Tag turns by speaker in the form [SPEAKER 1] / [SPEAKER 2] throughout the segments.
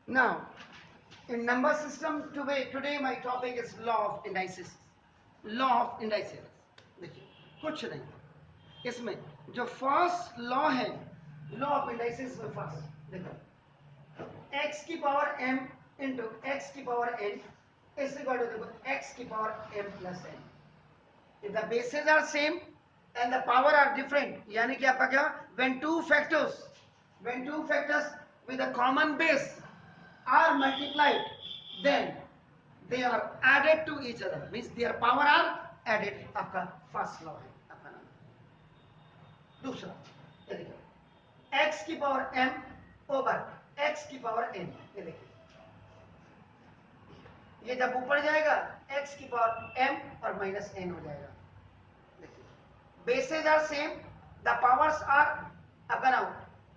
[SPEAKER 1] Now, in number system today my topic is law of indices. Law of indices देखिए कुछ नहीं इसमें जो फर्स्ट लॉ है लॉ ऑफ इंडाइसेस में फर्स्ट देखो x की पावर m इंटू x की power n is equal to देखो x की power m plus n if the bases are same and the power are different यानी कि आपका क्या when two factors with a common base are multiplied then they are added to each other means their power are added आपका फर्स्ट law है आपका नाम दूसरा ये देखिए x की पावर m ओवर x की पावर n ये देखिए ये जब ऊपर जाएगा x की पावर m और माइनस n हो जाएगा देखिए bases are same the powers are आपका नाम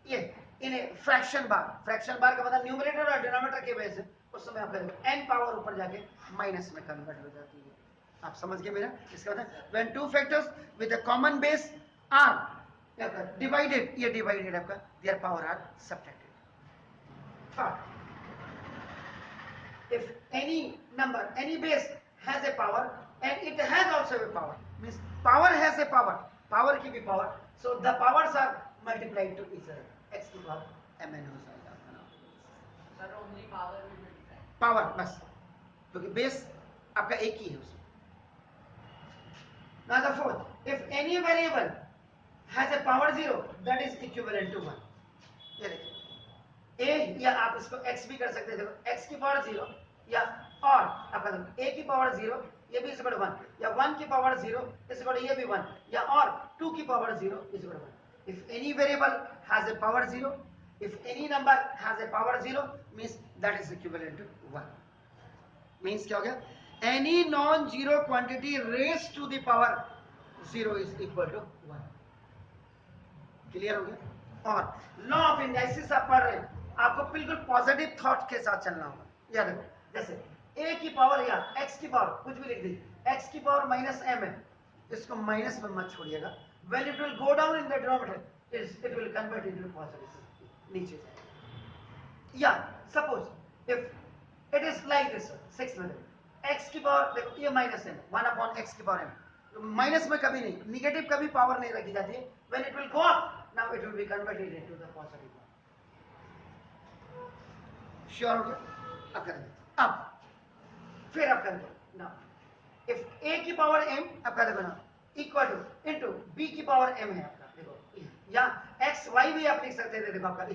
[SPEAKER 1] ये इन फ्रैक्शन बार का मतलब न्यूमरेटर और डिनोमिनेटर के बेस उस समय आप करेंगे n पावर ऊपर जाके माइनस में कन्वर्ट हो जाती है आप समझ गए मेरा इसका मतलब when two factors with a common base are divided ये डिवाइडेड आपका their power are subtracted third if any number any base has a power and it has also a power means power has a power की भी power so the powers are multiplied to each other x की power mn हो जाएगा
[SPEAKER 2] sir only power will multiply
[SPEAKER 1] power बस क्योंकि base आपका एक ही है उसमें now the fourth if any variable has a power 0 that is equivalent to 1 ये देखिए a या आप इसको x भी कर सकते हैं देखो x की पावर 0 या और आपका a की पावर 0 ये भी इक्वल 1 या 1 की पावर 0 इक्वल ये भी 1 या और 2 की power 0 equal 1 if any variable has a power 0 if any number has a power 0 means that is equivalent to 1 means क्या हो गया any non zero quantity raised to the power 0 is equal to 1 clear हो गया और law of indices आप पढ़ रहे हैं आपको बिल्कुल पॉजिटिव थॉट के साथ चलना होगा याद रखो जैसे a की पावर या x की पावर कुछ भी लिख दीजिए x की पावर माइनस m है इसको माइनस में मत छोड़िएगा when it will go down in the denominator it will convert into positive नीचे जाएगा या suppose if it is like this 6 में x की पावर देखो ये माइनस है 1 अपॉन x की पावर m माइनस में कभी नहीं निगेटिव कभी पावर नहीं रखी जाती है when it will go up now it will be converted into the positive one sure हो गया अब करेंगे अब फिर आप करेंगे ना इफ a की पावर m अब कर देना इक्वल टू इनटू b की पावर m है आपका देखो या x y भी आप लिख सकते थे देखो आपका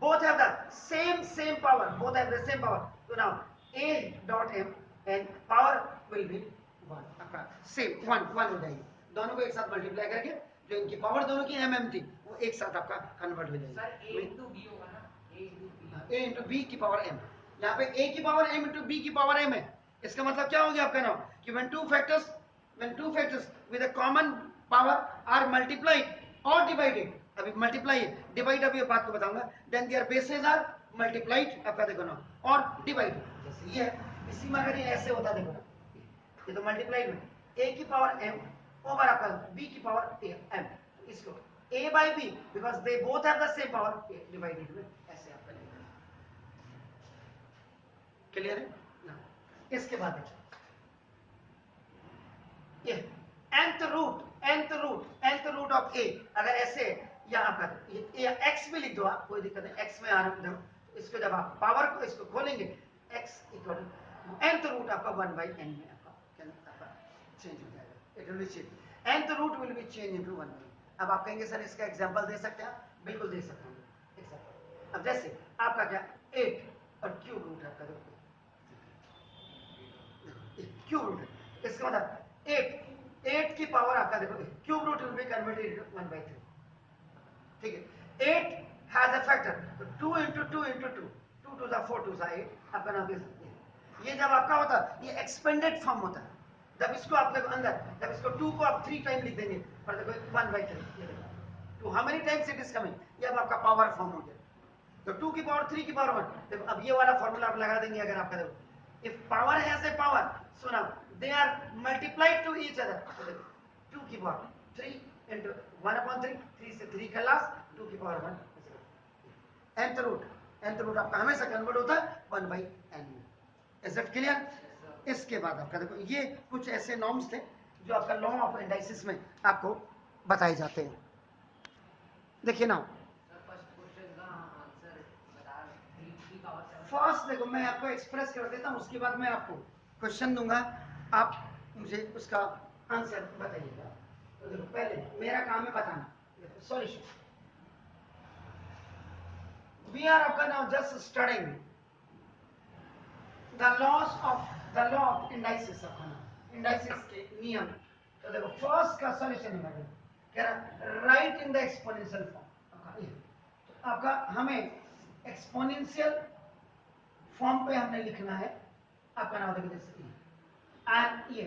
[SPEAKER 1] both have the same power both have the same power so now a dot m and power will be 1 आपका सेम 1 हो जाएगी दोनों को एक साथ मल्टीप्लाई करके जो इनकी पावर दोनों की mm थी वो एक साथ आपका कन्वर्ट हो जाएगी
[SPEAKER 2] सर a into b होगा ना
[SPEAKER 1] a into b की पावर m यहाँ पे a की पावर m into b की पावर m है इसका मतलब क्या हो गया आपका नाम कि when two factors with a common power are multiplied or divided अभी मल्टीप्लाई डिवाइड अभी बात को बताऊंगा then their bases are multiplied आपका देखो ना और डिवाइड जैसे ये इसी में अगर ये ऐसे होता देखो ना ये तो मल्टीप्लाइड में a की पावर m ओवर आपका b की पावर m इसको a by b because they both have the same power divided में ऐसे आपका लिखा क्लियर है ना इसके बाद ये nth रूट ऑफ a अगर ऐसे यहाँ पर ये x भी लिख दो आप कोई दिक्कत नहीं x में आ रहा हूँ इसको जब आप पावर को इसको खोलेंगे x इक्वल nth रूट आपका 1 by n में आपका चेंज हो जाएगा it will be change nth root will be change into 1 by अब आप कहेंगे सर इसका एग्जांपल दे सकते हैं बिल्कुल दे सकते हैं एग्जांपल अब जैसे आपका क्या 8 और क्यूब रूट आपका देखो क्यूब रूट इसका मतलब 8 की पावर आपका देखो cube root will be converted into 1 by 3 ठीक है 8 हैज अ फैक्टर तो 2 into 2 into 2 2 to the 4 to the 8 आपका नाम ये जब आपका होता ये एक्सपेंडेड फॉर्म होता है जब इसको आप देखो अंदर जब इसको 2 को आप 3 टाइम लिख देंगे और देखो 1 by 3 ये देखो तो how many times it is coming ये अब आपका पावर फॉर्म हो गया तो 2 की पावर 3 की पावर 1 देखो अब ये वाला फार्मूला आप लगा देंगे अगर आपका देखो if power has a power so now they are multiplied to each other so देखो 2 की पावर 3 into 1 upon 3 3 से 3 का लास्ट 2 की power 1 nth root nth root आपका हमेशा कन्वर्ट होता है 1/n में। Is it clear? इसके बाद आपका देखो ये कुछ ऐसे नॉर्म्स थे जो आपका लॉ ऑफ इंडाइसिस में आपको बताए जाते हैं। देखिए ना
[SPEAKER 2] सर फर्स्ट क्वेश्चन का आंसर बता 3 पावर 7।
[SPEAKER 1] फर्स्ट देखो मैं आपको एक्सप्रेस कर देता हूँ, उसके बाद मैं आपको क्वेश्चन दूंगा, आप मुझे उसका आंसर बताइएगा। तो देखो पहले मेरा काम है बताना, देखो सॉल्यूशन। वी आर आपका now just studying the law of indices आपका नाम इंडाइसिस के नियम। तो देखो फर्स्ट का सॉल्यूशन है कह रहा right in the exponential form आपका ये। तो आपका हमें एक्सपोनेंशियल फॉर्म पे हमने लिखना है आपका नाम देखो जैसे एंड ये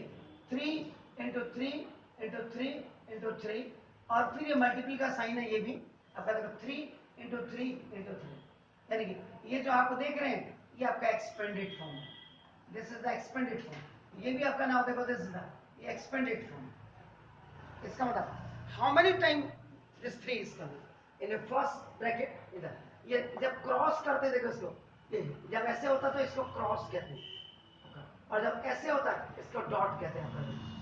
[SPEAKER 1] 3 इंटू 3 इंटू 3 इंटू 3 और फिर ये मल्टीपल का साइन है, ये भी आपका देखो 3 इंटू 3 इंटू 3, यानी कि ये जो आप देख रहे हैं ये आपका एक्सपेंडेड फॉर्म है, this is the expanded form. ये भी आपका नाम देखो दिस इज द ये एक्सपेंडेड फॉर्म। इसका मतलब how many time this 3 is coming in first bracket इधर। ये जब क्रॉस करते देखो इसको, ये जब ऐसे होता तो इसको क्रॉस कहते हैं, और जब ऐसे होता है इसको डॉट कहते हैं।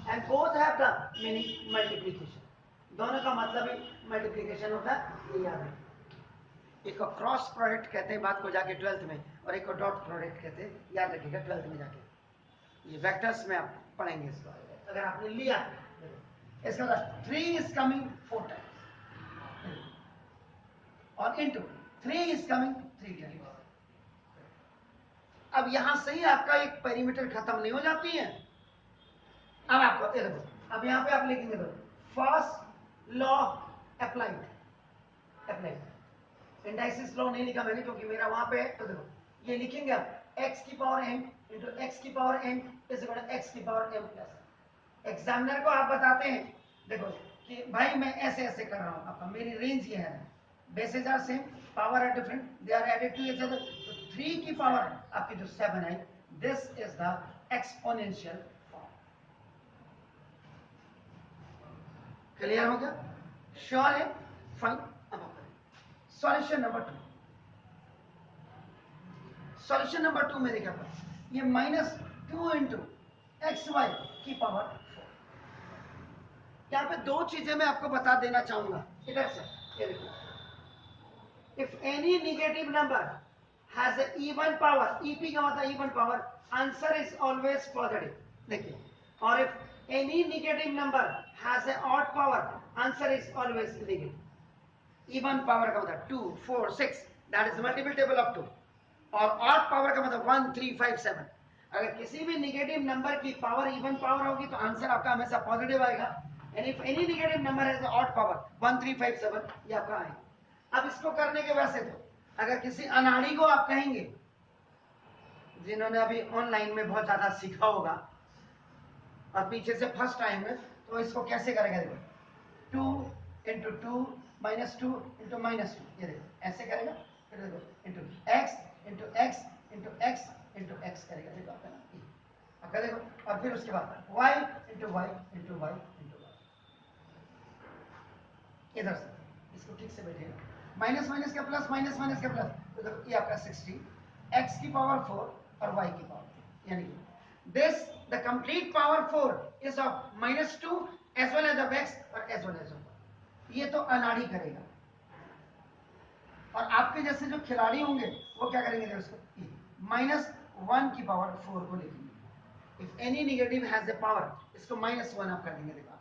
[SPEAKER 1] And both have the meaning multiplication, दोनों का मतलब ही मल्टीप्लिकेशन होता है, ये याद है। एक को क्रॉस प्रोडक्ट कहते हैं बात को जाके 12th में, और एक को डॉट प्रोडक्ट कहते हैं, याद रखिएगा 12th में जाके। ये वेक्टर्स में आप पढ़ेंगे इसको अगर आपने लिया। इसका मतलब 3 इज कमिंग 4 टाइम्स और इनटू 3 इज कमिंग 3 टाइम्स। अब यहां से ही आपका एक पेरीमीटर खत्म नहीं हो जाती है। अब आपको देखो अब यहां पे आप लिखेंगे तो first law applied. Indices law नहीं लिखा मैंने क्योंकि मेरा वहां पे है, तो देखो ये लिखेंगे आप x की पावर m इंटू x की power n is equal to x की पावर m प्लस। एग्जामिनर को आप बताते हैं देखो कि भाई मैं ऐसे ऐसे कर रहा हूं, आपका मेरी रेंज ये है, bases are same, power are different, they are added to each other. तो 3 की पावर आपकी जो 7 आई, this is the exponential form. Clear हो गया? श्योर है? फाइन। अब आप करें सॉल्यूशन नंबर 2। सॉल्यूशन नंबर 2 में देखा ये -2 इंटू एक्स वाई की पावर 4। यहां पे दो चीजें मैं आपको बता देना चाहूंगा इधर से, ये देखो if any negative number has a even power, EP का मतलब even power, answer is always positive. देखिए, और if any negative number has a odd power, answer is always negative. Even power का मतलब 2 4 6 that is multiple table of 2, और odd power का मतलब 1 3 5 7। अगर किसी भी नेगेटिव नंबर की पावर इवन पावर होगी तो आंसर आपका हमेशा पॉजिटिव आएगा। And if any negative number has odd power 1 3 5 7 ये आपका आएगा। अब इसको करने के वैसे तो अगर किसी अनाड़ी को आप कहेंगे, जिन्होंने अभी ऑनलाइन में बहुत ज्यादा सीखा होगा और पीछे से फर्स्ट टाइम है, तो इसको कैसे करेगा देखो 2 इंटू 2 -2 इंटू -2, ये देखो ऐसे करेगा, फिर देखो into x into x into x into x करेगा, देखो आपका देखो, और फिर उसके बाद y into y into y into y। इधर से इसको ठीक से बैठेगा, माइनस माइनस का प्लस, माइनस माइनस का प्लस, तो देखो ये आपका 60 x की पावर 4 और y की पावर 4, यानी this the complete power 4 is of -2 as well as of x और as well as of y। ये तो अनाड़ी करेगा, और आपके जैसे जो खिलाड़ी होंगे वो क्या करेंगे देखो इसको -1 की पावर 4 को लिखेंगे। If any negative has a power, इसको -1 आप कर देंगे देखो,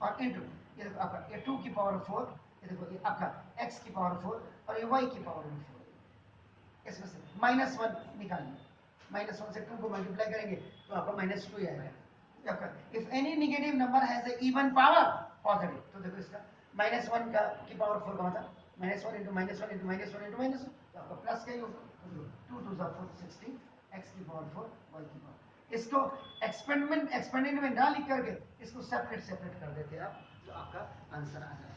[SPEAKER 1] और इनटू ये देखो आपका ये 2 की पावर 4, ये देखो ये आपका x की पावर 4 और ये y की पावर 4। इसमें से -1 निकालेंगे, -1 से 2 को मल्टीप्लाई करेंगे तो आपका -2 ही आएगा आपका। If any negative number has a even power positive, तो देखो इसका -1 का की पावर 4 का मतलब -1 इंटू -1 इंटू -1 इंटू -1, तो आपका प्लस का ही होगा, 2 2 4 16 x की पावर 4 y की पावर। इसको एक्सपेंडेंट में ना लिख करके इसको सेपरेट कर देते हैं आप, तो आपका आंसर आ जाएगा।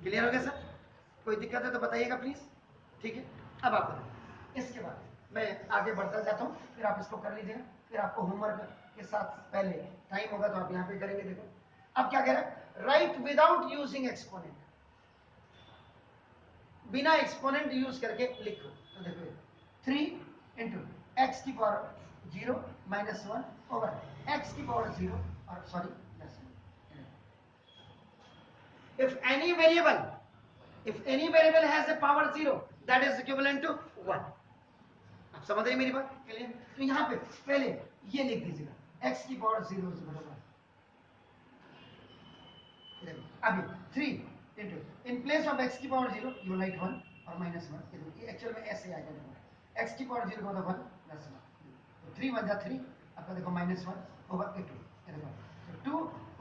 [SPEAKER 1] क्लियर हो गया सर? कोई दिक्कत है तो बताइएगा प्लीज। ठीक है, अब आप बताइए। इसके बाद मैं आगे बढ़ता जाता हूँ, फिर आप इसको कर लीजिएगा, फिर आपको होमवर्क के साथ पहले टाइम होगा तो आप यहाँ पे करेंगे। देखो अब क्या कह रहा है, राइट विदाउट यूजिंग एक्सपोनेंट, बिना एक्सपोनेंट यूज करके लिखो। देखो 3 इंटू एक्स की पावर 0 माइनस 1 ओवर एक्स की पावर 0 और sorry plus 1। if any variable has a power 0 that is equivalent to 1। आप समझ रहे मेरी बात? क्लियर? तो यहाँ पे पहले ये लिख दीजिएगा x की पावर 0 से बराबर अभी 3 into in place of x की पावर 0 यू राइट 1 और माइनस 1। ये एक्चुअल में ऐसे आएगा x की पावर 0 का मतलब 1 प्लस 1 तो 3 1 जा 3 आपका देखो माइनस 1 ओवर 2 ये देखो 2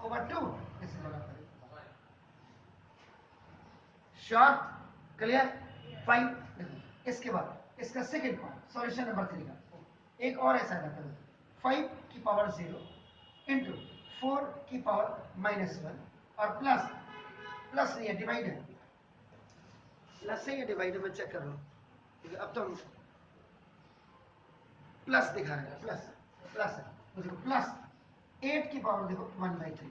[SPEAKER 1] ओवर 2 इसे लगा करें। श्योर? क्लियर? फाइन। इसके बाद इसका सेकंड पार्ट सॉल्यूशन नंबर 3 का एक और ऐसा रहता है 5 की पावर 0 इंटू 4 की पावर माइनस 1 और प्लस नहीं है डिवाइड है प्लस है या डिवाइड है मैं चेक कर रहा हूँ अब तो प्लस दिखा रहा है प्लस है तो देखो प्लस 8 की पावर देखो 1/3।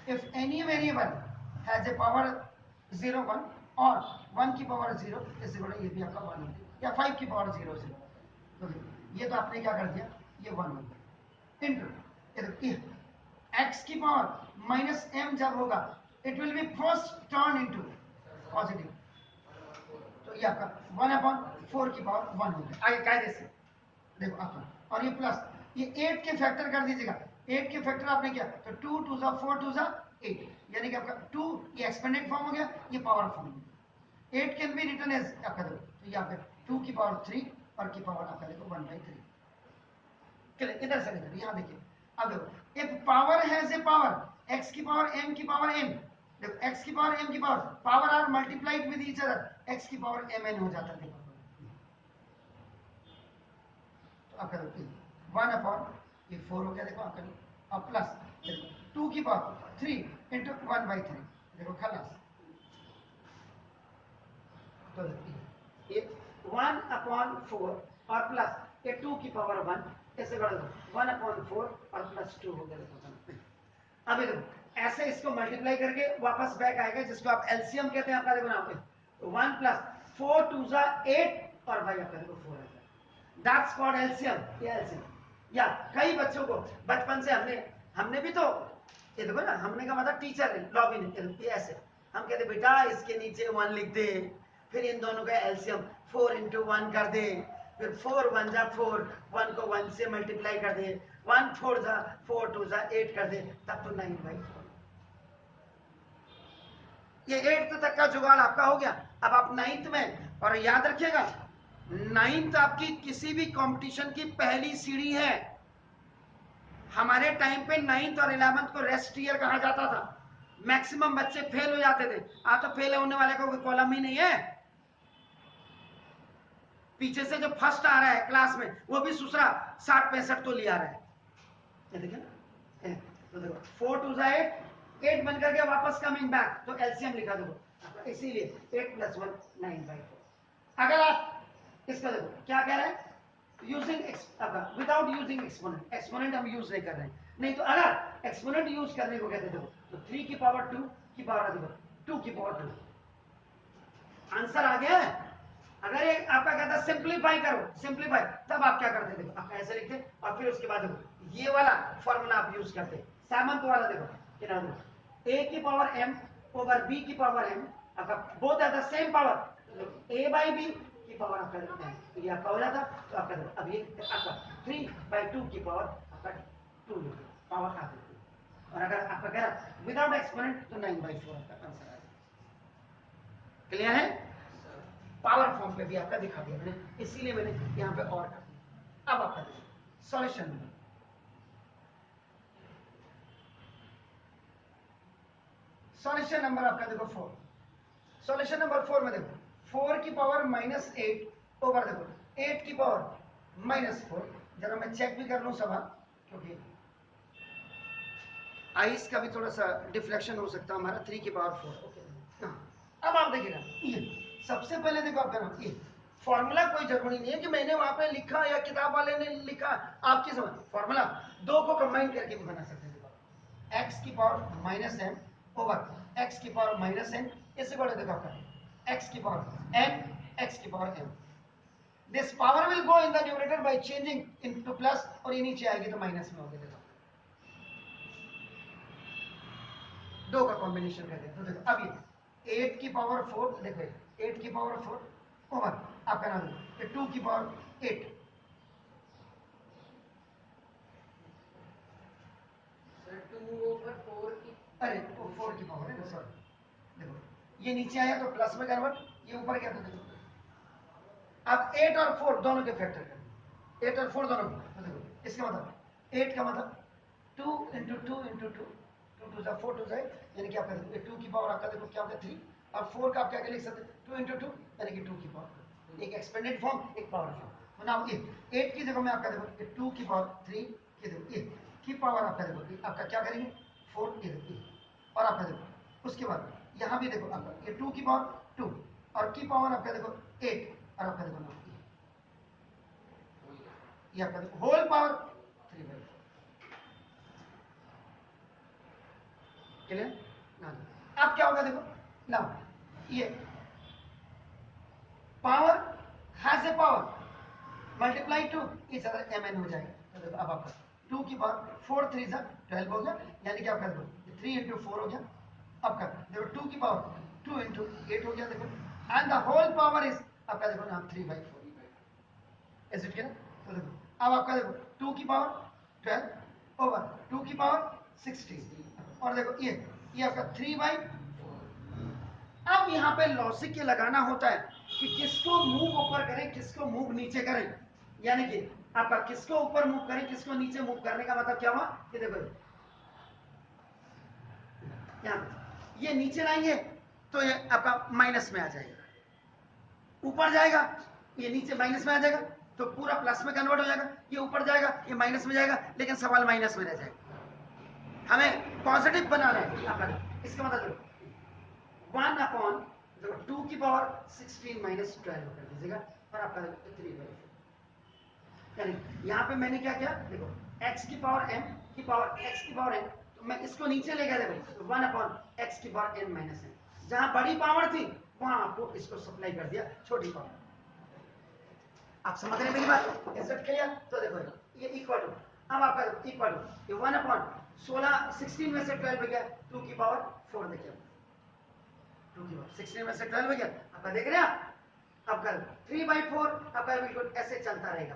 [SPEAKER 1] If any variable has a power 0 1 और 1 की पावर 0 इससे बड़ा ये भी आपका 1 हो गया या 5 की पावर 0 से बड़ा तो ये तो आपने क्या कर दिया ये 1 हो गया इंटू x की पावर माइनस m जब होगा it will B first turn into positive तो ये आपका 1/4 की पावर 1 हो गया आगे कायदे से देखो आपका और ये प्लस ये 8 के फैक्टर कर दीजिएगा 8 के फैक्टर आपने क्या तो 2 2 जा 4 2 जा 8 यानी कि आपका 2 ये एक्सपेंडेड फॉर्म हो गया ये पावर फॉर्म हो गया 8 कैन बी रिटन एज आपका देखो तो ये आपका 2 की पावर 3 और की पावर आपका देखो 1/3। चलिए इधर से इधर यहाँ देखिए अब देखो if power has a power x की पावर m की पावर n देखो x की पावर m की power are multiplied with each other x की पावर mn हो जाता है देखो तो आपका देखो 1 ये 4 हो गया देखो आपका और प्लस 2 की पावर 3 इंटू 1/3 देखो खलास तो ये 1/4 और प्लस ये 2 की पावर 1 ऐसे बढ़ा दो 1/4 और प्लस 2 हो गया देखो अभी देखो ऐसे इसको मल्टीप्लाई करके वापस बैक आएगा जिसको आप एलसीएम कहते हैं आपका देखो ना तो 1 प्लस 4 2 जा 8 और भाई आपका देखो 4 है दैट्स कॉल्ड एलसीएम या एलसीएम या कई बच्चों को बचपन से हमने भी तो ये देखो ना हमने का मतलब टीचर ने लॉगिन ये ऐसे हम कहते बेटा इसके नीचे 1 लिख दे फिर इन दोनों का एलसीएम 4 into 1 कर दे फिर 4 1 जा 4 1 को 1 से मल्टीप्लाई कर दे 1 4 जा 4 2 जा 8 कर दे तब तो 9/4 ये 8th तक का जुगाड़ आपका हो गया। अब आप 9th में और याद रखिएगा 9th आपकी किसी भी कंपटीशन की पहली सीढ़ी है। हमारे टाइम पे 9th और 11th को रेस्ट ईयर कहा जाता था। मैक्सिमम बच्चे फेल हो जाते थे। आज तो फेल होने वाले का कोई कॉलम ही नहीं है। पीछे से जो फर्स्ट आ रहा है क्लास में वो भी दूसरा 60-65 तो लिया रहा है। ये देखिए ना तो देखो 4 2 जा 8 बन करके वापस कमिंग बैक तो एलसीएम लिखा देखो इसीलिए 8 + 1 9/4। अगर आप इसका देखो क्या कह रहे हैं यूजिंग विदाउट यूजिंग एक्सपोनेंट हम यूज नहीं कर रहे हैं। नहीं तो अगर एक्सपोनेंट यूज करने को कहते देखो तो 3 की पावर 2 की पावर देखो 2 की पावर 2 आंसर आ गया है। अगर ये आपका कहता है सिंप्लीफाई करो सिंप्लीफाई तब आप क्या करते देखो आप ऐसे लिखते और फिर उसके बाद देखो ये वाला फॉर्मूला आप यूज करते सेवंथ वाला देखो क्या देखो a की पावर m ओवर b की पावर m आपका both are the same power a/b की पावर आपका लिखते हैं तो ये आपका हो जाता तो आपका देखो अब ये आपका 3/2 की पावर आपका 2 पावर आ गई और अगर आपका कह रहा विदाउट एक्सपोनेंट तो 9/4 आपका आंसर आ जाएगा। क्लियर है? पावर फॉर्म पे भी आपका दिखा दिया मैंने इसीलिए मैंने यहां पे और कर दिया। अब आपका सॉल्यूशन नंबर आपका देखो 4। सॉल्यूशन नंबर 4 में देखो 4 की पावर -8 ओवर देखो 8 की पावर -4 जरा मैं चेक भी कर लूं सवाल क्योंकि आइस का भी थोड़ा सा डिफ्लेक्शन हो सकता है हमारा 3 की पावर 4 ओके। अब आप देखिएगा ये सबसे पहले देखो आपका नाम ये फॉर्मूला कोई जरूरी नहीं है कि मैंने वहां पे लिखा या किताब वाले ने लिखा आपकी समझ फॉर्मूला दो को कंबाइन करके भी बना सकते हैं x की पावर -m ओवर x की पावर -n इससे बड़ा देखो आपका x की पावर n x की power m. This power will go in the numerator by changing into plus, और ये नीचे आएगी तो माइनस में होगी. देखो दो का कॉम्बिनेशन कर दिया. तो देखो अब ये 8 की पावर 4, देखो 8 की पावर 4 ओवर आपका नाम ये 2 की पावर 8.
[SPEAKER 2] सर 2 over 4 की,
[SPEAKER 1] अरे वो 4 की पावर है ना, सॉरी. देखो ये नीचे आया तो प्लस में कन्वर्ट, ये ऊपर गया तो देखो अब 8 और 4 दोनों के फैक्टर कर, 8 और 4 दोनों के. तो देखो इसका मतलब 8 का मतलब 2 इंटू 2 इंटू 2, 2 टू 4 टू जाए, यानी कि आपका देखो 2 की पावर आपका देखो क्या होगा 3, और 4 का आप क्या लिख सकते हैं 2 इंटू 2 यानी कि 2 की पावर. एक एक्सपेंडेड फॉर्म, एक पावर फॉर्म. तो नाउ ये 8 की जगह में आपका देखो 2 की पावर 3, ये देखो ये की पावर आपका देखो ये आपका क्या करेंगे 4, ये देखो ये, और आपका देखो उसके बाद यहाँ भी देखो आपका ये 2 की पावर 2 और की पावर आपका देखो 8, और आपका देखो ना ये आपका देखो होल पावर 3/4. क्लियर? अब क्या होगा देखो ना, ये power has a power multiply two इस अदर mn हो जाएगा. तो देखो अब आपका 2 की पावर 4 3 12 हो गया, यानी कि आपका देखो 3 इंटू 4 हो गया. आपका देखो 2 की पावर 2 इंटू 8 हो गया देखो, and the whole power is आपका देखो ना 3/4. Is it clear? तो देखो अब आपका देखो 2 की पावर 12 ओवर 2 की पावर 16, और देखो ये आपका 3/4. अब यहाँ पे लॉजिक ये लगाना होता है कि किसको मूव ऊपर करें, किसको मूव नीचे करें. यानी कि आपका किसको ऊपर मूव करें, किसको नीचे मूव करने का मतलब क्या हुआ कि देखो यहाँ पे ये नीचे लाएंगे तो ये आपका माइनस में आ जाएगा, ऊपर जाएगा ये नीचे माइनस में आ जाएगा तो पूरा प्लस में कन्वर्ट हो जाएगा, ये ऊपर जाएगा ये माइनस में जाएगा, लेकिन सवाल माइनस में रह जाएगा. हमें पॉजिटिव बनाना है आपका. इसका मतलब 1 अपॉन 2 की पावर 16 माइनस 12 कर दीजिएगा, और आपका 3/4. यानी यहाँ पे मैंने क्या किया देखो x की पावर m की पावर x की पावर n, तो मैं इसको नीचे ले गया देखो 1 अपॉन x की पावर n माइनस n. जहां बड़ी पावर थी वहां आपको इसको सप्लाई कर दिया छोटी पावर. आप समझ रहे हैं मेरी बात? Is it clear? तो देखो ये इक्वल टू, अब आपका इक्वल टू ये 1 अपॉन 16 में से 12 गया 2 की पावर 4 देखिए 2 की पावर 16 में से 12 गया आपका, देख रहे हैं आप आपका 3/4 आपका बिल्कुल ऐसे चलता रहेगा.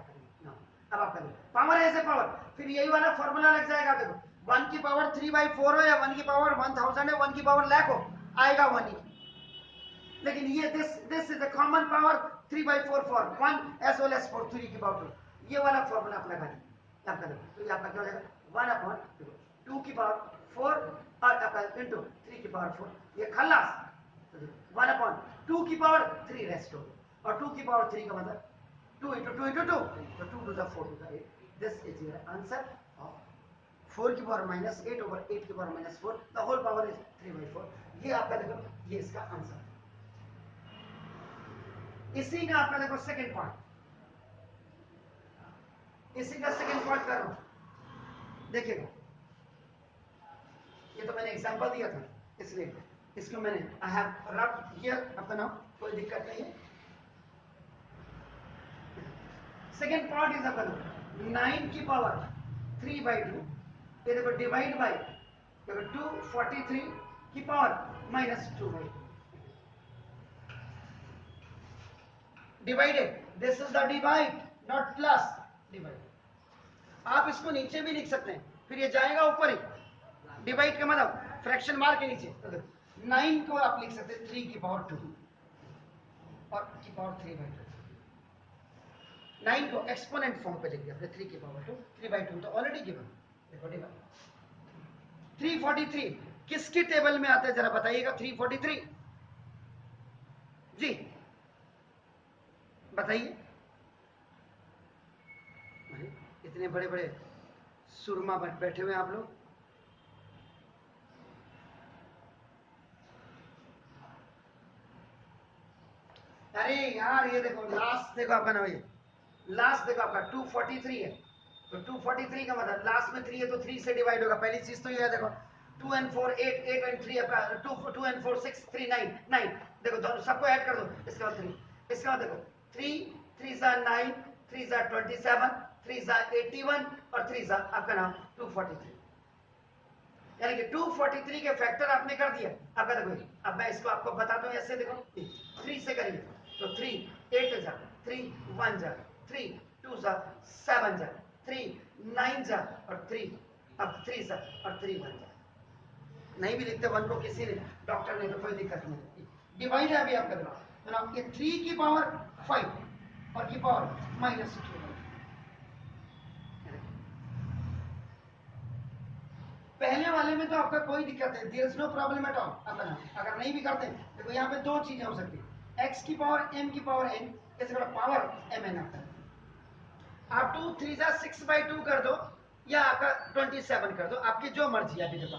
[SPEAKER 1] अब आपका पावर ऐसे पावर, फिर यही वाला फॉर्मूला लग जाएगा देखो 1 की पावर 3/4 हो या 1 की पावर 1000 है, 1 की पावर लाख हो, आएगा 1 ही. लेकिन ये this is the common power 3/4 for 1 as well as for 3 की पावर 2. ये वाला फॉर्मूला आप लगा दीजिए आपका देखो, तो ये आपका क्या हो जाएगा 1 अपॉन 2 की पावर 4 और आपका इंटू 3 की पावर 4, ये खल्लास. 1 अपॉन 2 की पावर 3 रेस्ट हो, और 2 की पावर 3 का मतलब 2 into 2 into 2, so 2 to the 4 to the 8. This is your answer of 4 की पावर minus 8 over 8 की power minus 4. The whole power is 3/4. ये आपका देखो ये इसका आंसर. इसी का आपका देखो सेकंड पार्ट, इसी का सेकंड पार्ट कर रहा हूं, देखिएगा. ये तो मैंने एग्जांपल दिया था इसलिए इसको मैंने आई हैव रब्ड हियर आपका नाम, कोई दिक्कत नहीं है. सेकेंड पार्ट इज अपन 9 की पावर 3/2, ये देखो डिवाइड बाय देखो 243 की power minus 2/2 divided. This is the divide not plus divide. आप इसको नीचे भी लिख सकते हैं, फिर ये जाएगा ऊपर ही. डिवाइड का मतलब फ्रैक्शन मार के नीचे. तो 9 को आप लिख सकते हैं 3 की पावर 2 और की पावर 3/2. 9 को एक्सपोनेंट फॉर्म पे लिख दिया, फिर 3 की पावर 2 3/2 तो ऑलरेडी गिवन. देखो डिवाइड 343 किसकी टेबल में आता है जरा बताइएगा. 343 जी बताइए. इतने बड़े बड़े सुरमा बैठे हुए आप लोग. अरे यार ये देखो लास्ट देखो आपका नाम, ये लास्ट देखो आपका 243 है, तो 243 का मतलब लास्ट में 3 है तो 3 से डिवाइड होगा. पहली चीज तो ये है देखो 2 and 4 8, 8 and 3 आपका 2 and 4 6, 3 9, 9। देखो दोनों सबको ऐड कर दो, इसके बाद 3, इसके बाद देखो 3 3 जा 9, 3 जा 27, 3 जा 81 और 3 जा आपका नाम 243। यानी कि 243 के फैक्टर आपने कर दिया। आपका देखो अब मैं इसको आपको बताता हूँ ऐसे, देखो 3 से करिए तो 3 8 जा 3 1 जा 3 2 जा 7 जा 3 9 जा और 3 अब 3 जा और 3 1 जा। नहीं भी लिखते 1 को किसी ने डॉक्टर ने तो कोई दिक्कत नहीं। डिवाइड है अभी आपका देखो ये 3 की पावर 5 और की पावर -2। पहले वाले में तो आपका कोई दिक्कत है, there is no problem at all. अपना अगर नहीं भी करते देखो यहाँ पे दो चीजें हो सकती है, x की पावर m की पावर n, इससे बड़ा पावर mn आता है। आप 2 3 जा 6/2 कर दो या आपका 27 कर दो, आपकी जो मर्जी है। अभी देखो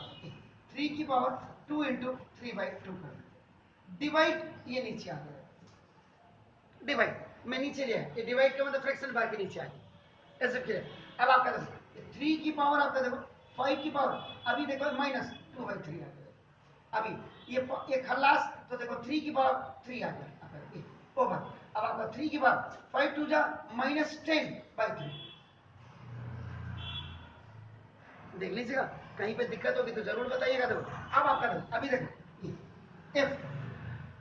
[SPEAKER 1] 3 की पावर 2 × 3/2 कर दो। डिवाइड ये नीचे आ गया, डिवाइड में नीचे लिया है, ये डिवाइड का मतलब फ्रैक्शन बार के नीचे आ गया, ऐसे क्लियर। अब आपका देखो 3 की पावर आपका देखो 5 की पावर अभी देखो -2/3 आ गया। अभी ये खल्लास तो देखो 3 की पावर 3 आ गया ओवर। अब आपका 3 की पावर 5 2 जा -10/3। देख लीजिएगा, कहीं पे दिक्कत होगी तो जरूर बताइएगा। देखो अब आपका देखो अभी देखो इफ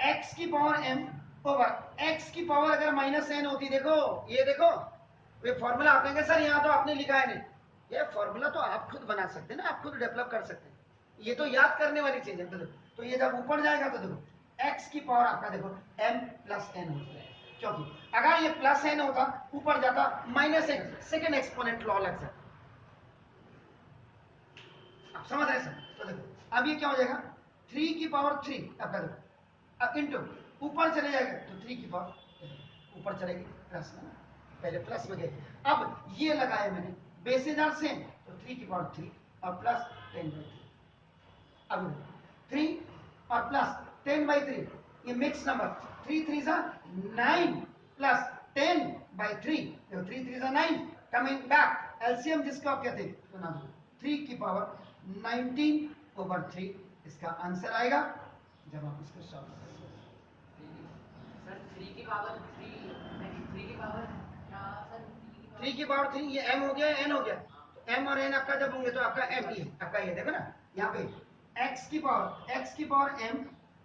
[SPEAKER 1] x की पावर m ओवर x की पावर अगर -n होती, देखो ये देखो ये फॉर्मूला आप कहेंगे सर यहाँ तो आपने लिखा है नहीं, ये फॉर्मूला तो आप खुद बना सकते हैं ना, आप खुद डेवलप कर सकते हैं, ये तो याद करने वाली चीज है। तो ये जब ऊपर जाएगा तो देखो x की पावर आपका देखो m + n हो जाएगा, क्योंकि अगर ये +n होता ऊपर जाता -n, सेकेंड एक्सपोनेंट लॉ लग जाता। आप समझ रहे सर? तो देखो अब ये क्या हो जाएगा 3 की पावर 3 आपका देखो अब इंटू ऊपर चले जाएगा तो 3 की पावर ऊपर चलेगी प्लस में, पहले प्लस में गए। अब ये लगाया मैंने बेसेज आर सेम तो 3 की पावर 3 और प्लस 10/3। अब 3 और प्लस 10/3 ये मिक्स नंबर 3 3 जा 9 प्लस 10/3 देखो 3 3 जा 9 कमिंग बैक एलसीएम जिसको आप कहते हैं तो ना 3 की पावर 19/3 इसका आंसर आएगा जब आप इसको सॉल्व करेंगे।
[SPEAKER 2] सर 3 की पावर 3 3 की पावर क्या सर?
[SPEAKER 1] 3 की पावर 3 ये m हो गया n हो गया, तो m और n आपका जब होंगे तो आपका m ही है आपका, ये देखो ना यहाँ पे x की पावर m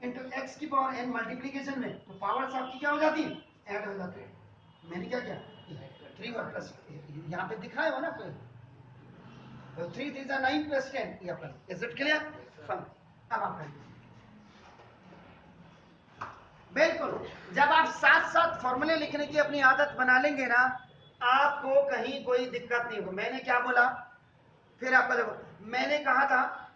[SPEAKER 1] इंटू x की पावर n मल्टीप्लीकेशन में तो पावर्स आपकी क्या हो जाती है, ऐड हो जाती है। मैंने क्या किया 3 और प्लस यहाँ पे दिखाया हो ना कोई, तो 3 3 जा 9 + 10 ये आपका। Is it clear? फाइन। अब आप करिए बिल्कुल, जब आप साथ साथ फॉर्मूले लिखने की अपनी आदत बना लेंगे ना, आपको कहीं कोई दिक्कत नहीं होगी। मैंने क्या बोला फिर आपका देखो, मैंने कहा था